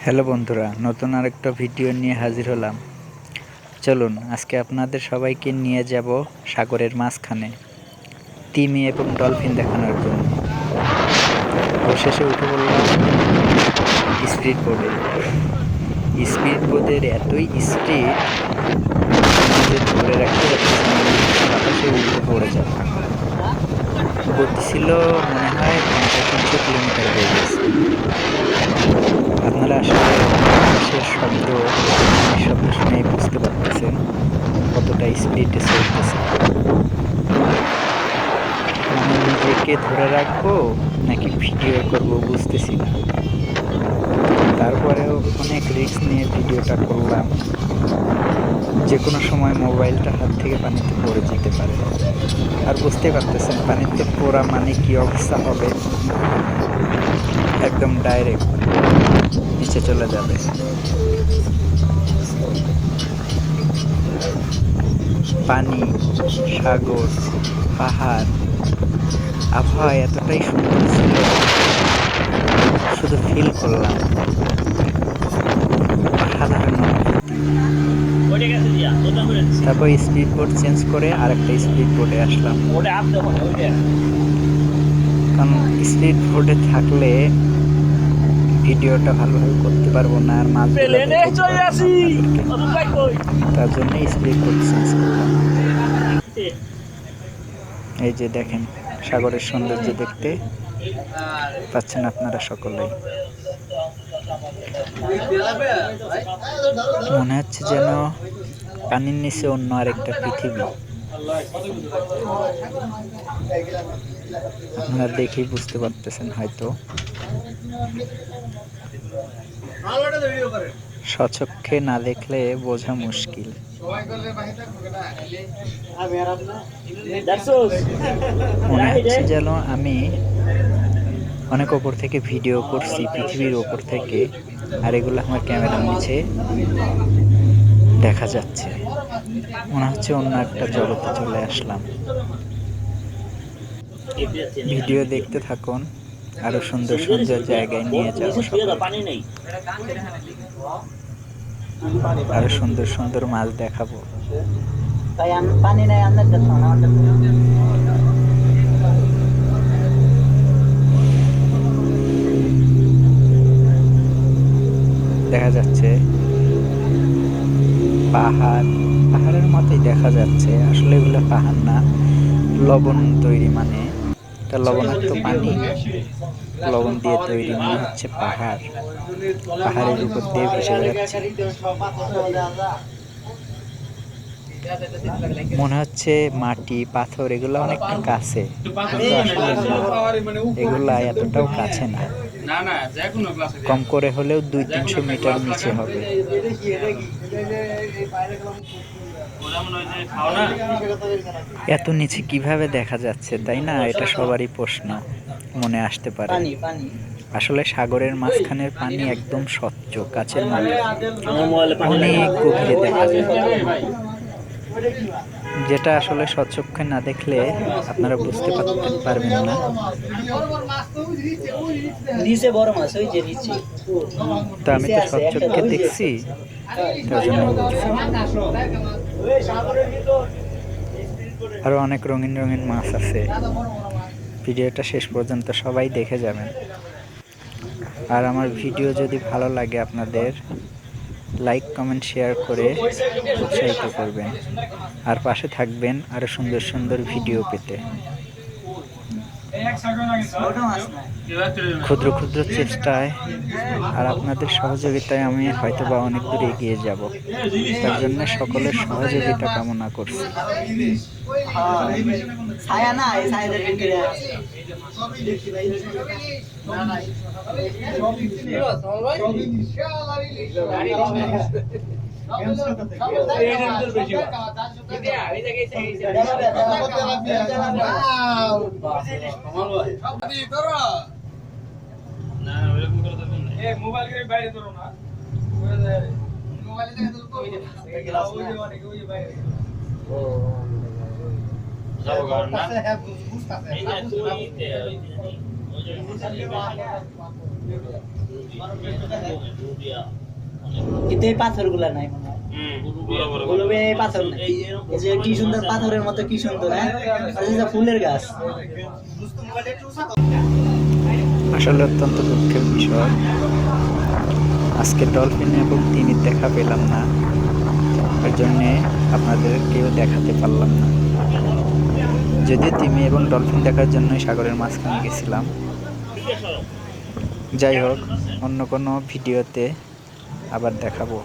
Hello বন্ধুরা, নতুন আরেকটা ভিডিও নিয়ে হাজির হলাম। চলুন আজকে আপনাদের সবাইকে নিয়ে যাব সাগরের মাঝখানে তিমি এবং ডলফিন দেখানোর জন্য। অবশেষে উঠে পড়লাম স্পিড বোর্ডে। স্পিড বোর্ডের এতই স্পিড যে ধরে রাখতে পারতেছি না, বাতাসে উল্টে পড়ে যাবে। গতি ছিল মনে হয় ঘন্টায় 300 কিলোমিটার বেগে। আপনারা আসলে বাতাসের শব্দ শুনেই বুঝতে পারতেছেন কতটা স্পিডে চলতেছে। মানে নিজেকে ধরে রাখবো নাকি ভিডিও করব বুঝতেছি না। তারপরেও অনেক রিস্ক নিয়ে ভিডিওটা করলাম। যে কোনো সময় মোবাইলটা হাত থেকে পানিতে পড়ে যেতে পারে। আর বুঝতে পারতেছেন পানিতে পড়া মানে কি অবস্থা হবে, একদম ডাইরেক্ট নিচে চলে যাবে। পানি, সাগর, পাহাড়, আবহাওয়া এতটাই সুন্দর ছিল, শুধু ফিল করলাম অসাধারণ অনুভূতি। তারপর স্পিড বোট চেঞ্জ করে আরেকটা স্পিড বোটে আসলাম, কারণ স্পিড বোটে থাকলে ভিডিওটা ভালোভাবে করতে পারবো না, আর মাছগুলো তার জন্য স্পিড বোট চেঞ্জ করলাম। এই যে দেখেন সাগরের সৌন্দর্য দেখতে পাচ্ছেন আপনারা সকলেই। মনে হচ্ছে যেন পানির নিচে অন্য আরেকটা পৃথিবী। আপনারা দেখেই বুঝতে পারতেছেন হয়তো, স্বচক্ষে না দেখলে বোঝা মুশকিল। মনে হচ্ছে যেন আমি অনেক ওপর থেকে ভিডিও করছি, পৃথিবীর ওপর থেকে, আর এগুলো আমার ক্যামেরার নিচে দেখা যাচ্ছে। মনে হচ্ছে অন্য একটা জগতে চলে আসলাম। ভিডিও দেখতে থাকুন, আরো সুন্দর সুন্দর জায়গায় নিয়ে যাব, আরো সুন্দর সুন্দর মাছ দেখাবো। দেখা যাচ্ছে পাহাড়ের মতোই দেখা যাচ্ছে, আসলে এগুলো পাহাড় না, লবণ তৈরি, মানে এটা লবণাক্ত পানি, লবণ দিয়ে তৈরি, মনে হচ্ছে পাহাড়ের উপর দিয়ে ভেসে বেড়াচ্ছে। মনে হচ্ছে মাটি পাথর এগুলো অনেকটা কাছে, কিন্তু আসলে এগুলা এতটাও কাছে না, কম করে হলেও 200-300 মিটার নিচে হবে। এত নিচে কিভাবে দেখা যাচ্ছে, তাই না? এটা সবারই প্রশ্ন মনে আসতে পারে। আসলে সাগরের মাঝখানের পানি একদম স্বচ্ছ, কাচের মতো, অনেক গভীরে দেখা যায়, যেটা আসলে স্বচক্ষে না দেখলে আপনারা বুঝতে পারবেন না। তো আমি তো স্বচক্ষে দেখছি, তার জন্য বলছি। আরো অনেক রঙিন রঙিন মাছ আছে। ভিডিওটা শেষ পর্যন্ত সবাই দেখে যাবেন। আর আমার ভিডিও যদি ভালো লাগে আপনাদের, লাইক কমেন্ট শেয়ার করে উৎসাহিত করবেন, আর পাশে থাকবেন আরো সুন্দর সুন্দর ভিডিও পেতে। ক্ষুদ্র ক্ষুদ্র চেষ্টায় আর আপনাদের সহযোগিতায় আমি হয়তোবা অনেক দূর এগিয়ে যাব, তার জন্য সকলের সহযোগিতা কামনা করছি। কিন্তু এই পাথরগুলা নাই মনে হয়। বলবে এই পাথর নাই। এই যে কি সুন্দর পাথরের মতো কি সুন্দর, হ্যাঁ? আর এই যে ফুলের গাছ। আসলে অত্যন্ত দুঃখের বিষয়, আজকে ডলফিন এবং তিমির দেখা পেলাম না, এর জন্যে আপনাদেরকেও দেখাতে পারলাম না। যদিও তিমি এবং ডলফিন দেখার জন্যই সাগরের মাঝখানে গেছিলাম। যাই হোক, অন্য কোনো ভিডিওতে আবার দেখাবো।